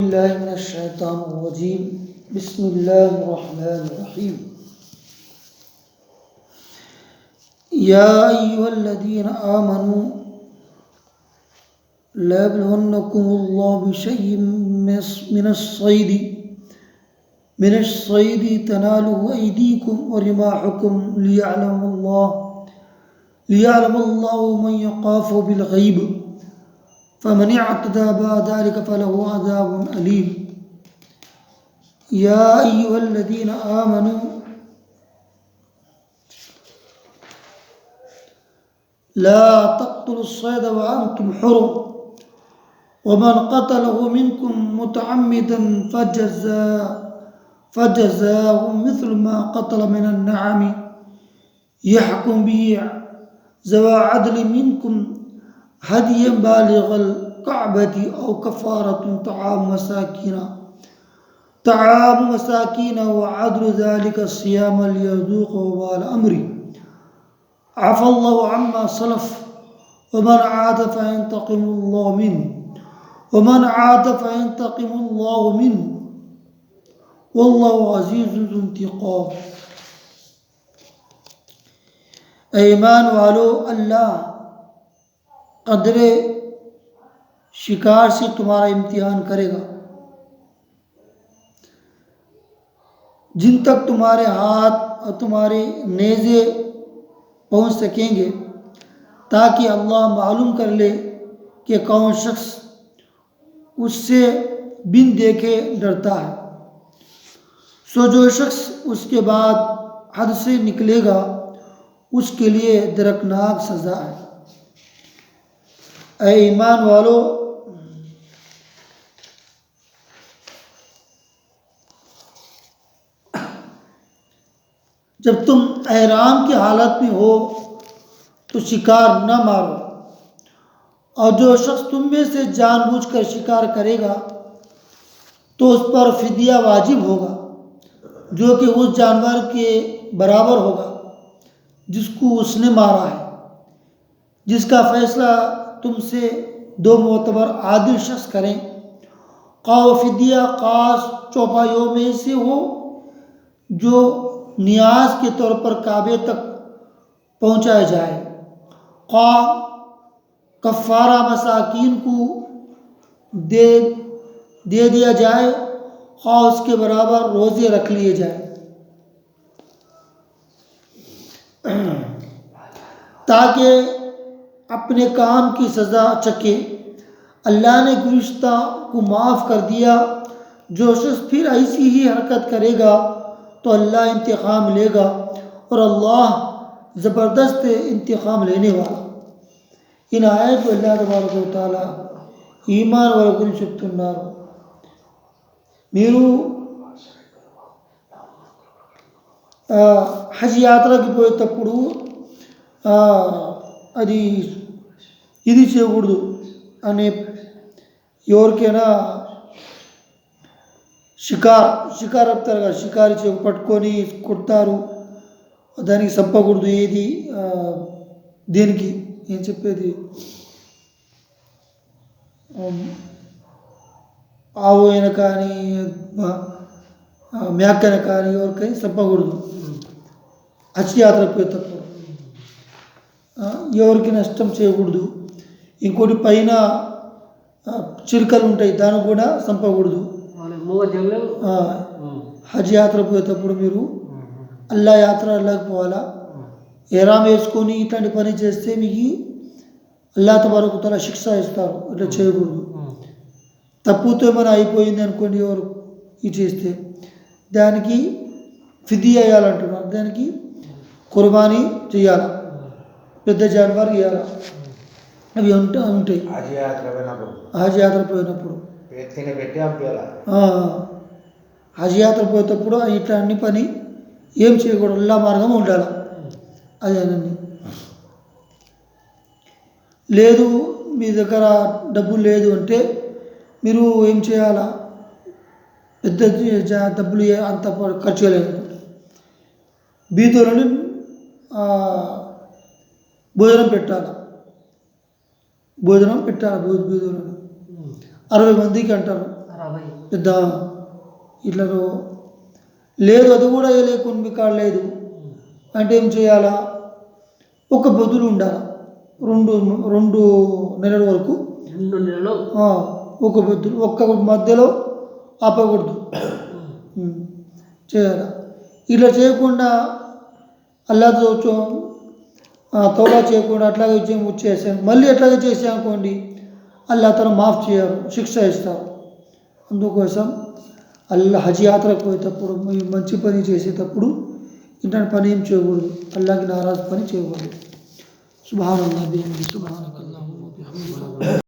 بالله من الشيطان الرجيم بسم الله الرحمن الرحيم يا أيها الذين آمنوا لا يبلونكم الله بشيء من الصيد تناله أيديكم ورماحكم ليعلم الله من يخاف بالغيب فمن اعتدى بعد ذلك فله عذاب أليم يا أيها الذين آمنوا لا تقتلوا الصيد وأنتم حرم ومن قتله منكم متعمدا فجزاء مثل ما قتل من النعم يحكم به ذوى عدل منكم هديا بالغ الكعبة أو كفارة طعام مساكين وعدل ذلك الصيام ليذوق وبال أمره عفى الله عما سلف ومن عاد فينتقم الله منه والله عزيز ذو انتقام. ایمان والو، اللہ قدر شکار سے تمہارا امتحان کرے گا جن تک تمہارے ہاتھ اور تمہارے نیزے پہنچ سکیں گے، تاکہ اللہ معلوم کر لے کہ کون شخص اس سے بن دیکھے ڈرتا ہے. سو جو شخص اس کے بعد حد سے نکلے گا اس کے لیے دردناک سزا ہے. اے ایمان والو، جب تم احرام کی حالت میں ہو تو شکار نہ مارو، اور جو شخص تم میں سے جان بوجھ کر شکار کرے گا تو اس پر فدیہ واجب ہوگا، جو کہ اس جانور کے برابر ہوگا جس کو اس نے مارا ہے، جس کا فیصلہ تم سے دو معتبر عادل شخص کریں. خواہ فدیہ خاص چوپایوں میں سے ہو جو نیاز کے طور پر کعبے تک پہنچایا جائے، خواہ کفارہ مساکین کو دے دیا جائے، خواہ اس کے برابر روزے رکھ لیے جائیں، تاکہ اپنے کام کی سزا چکے. اللہ نے گزشتہ کو معاف کر دیا. جو شخص پھر ایسی ہی حرکت کرے گا تو اللہ انتقام لے گا، اور اللہ زبردست انتقام لینے والا. ان آیت کو اللہ تبارک و تعالی ఈమాన్ వాళ్ళ గురించి చెప్తున్నారు. మీరు హజ్ యాత్రకి పోయేటప్పుడు అది ఇది చేయకూడదు అనే ఎవరికైనా షికార్ చెప్తారు కదా, షికారు పట్టుకొని కొడతారు, దానికి చంపకూడదు. ఏది దేనికి ఏం చెప్పేది, ఆవు అయినా కానీ మేకైనా కానీ ఎవరికైనా చంపకూడదు హజ్ యాత్రకు పోయేటప్పుడు. ఎవరికి నష్టం చేయకూడదు. ఇంకోటి పైన చిలుకలు ఉంటాయి, దాన్ని కూడా చంపకూడదు. హజ్ యాత్ర పోయేటప్పుడు మీరు అల్లా యాత్ర వెళ్ళకపోవాలా. ఎహ్రాం వేసుకొని ఇట్లాంటి పని చేస్తే మీకు అల్లా తబారక తఆలా శిక్ష ఇస్తారు. ఇట్లా చేయకూడదు. తప్పుతో ఏమైనా అయిపోయింది అనుకోండి, ఎవరు ఇది చేస్తే దానికి ఫిదియా వేయాలంటున్నారు. దానికి కుర్బానీ చేయాలి, పెద్ద జానవర్ ఇవ్వాలి. అవి ఉంటాయి హజ్ యాత్ర పోయినప్పుడు. హజ్ యాత్ర పోయేటప్పుడు ఇట్లా అన్ని పని ఏం చేయకూడదు, అల్లా మార్గం ఉండాలి. అదేనండి. లేదు మీ దగ్గర డబ్బులు లేదు అంటే మీరు ఏం చేయాలా, పెద్ద డబ్బులు అంత ఖర్చు చేయలేదు, బీదోళ్ళని భోజనం పెట్టాలి. బీదోళ్ళని 60 మందికి అంటారు. పెద్ద ఇట్లా లేదు, అది కూడా వేయలేకుండా మీ కాడ లేదు అంటే ఏం చేయాలా? ఒక బొద్దులు ఉండాలి, 2 నెలల వరకు 2 నెలలు ఒక బొద్దులు, ఒక్క మధ్యలో ఆపకూడదు చేయాలి. ఇలా చేయకుండా అల్లాతో తౌబా చేయకుండా అట్లాగే చేసాను, మళ్ళీ అట్లాగే చేసానుకోండి అల్లా తను మాఫ్ చేయరు, శిక్ష ఇస్తారు. అందుకోసం అల్లా హజ్ యాత్రకు పోయేటప్పుడు మంచి పని చేసేటప్పుడు ఇట్లాంటి పని ఏం చేయకూడదు, అల్లాకి నారాజు పని చేయకూడదు. సుబ్హానల్లాహ్ బిహమ్దిహి సుబ్హానకల్లాహుమ్మ బిహమ్దిక.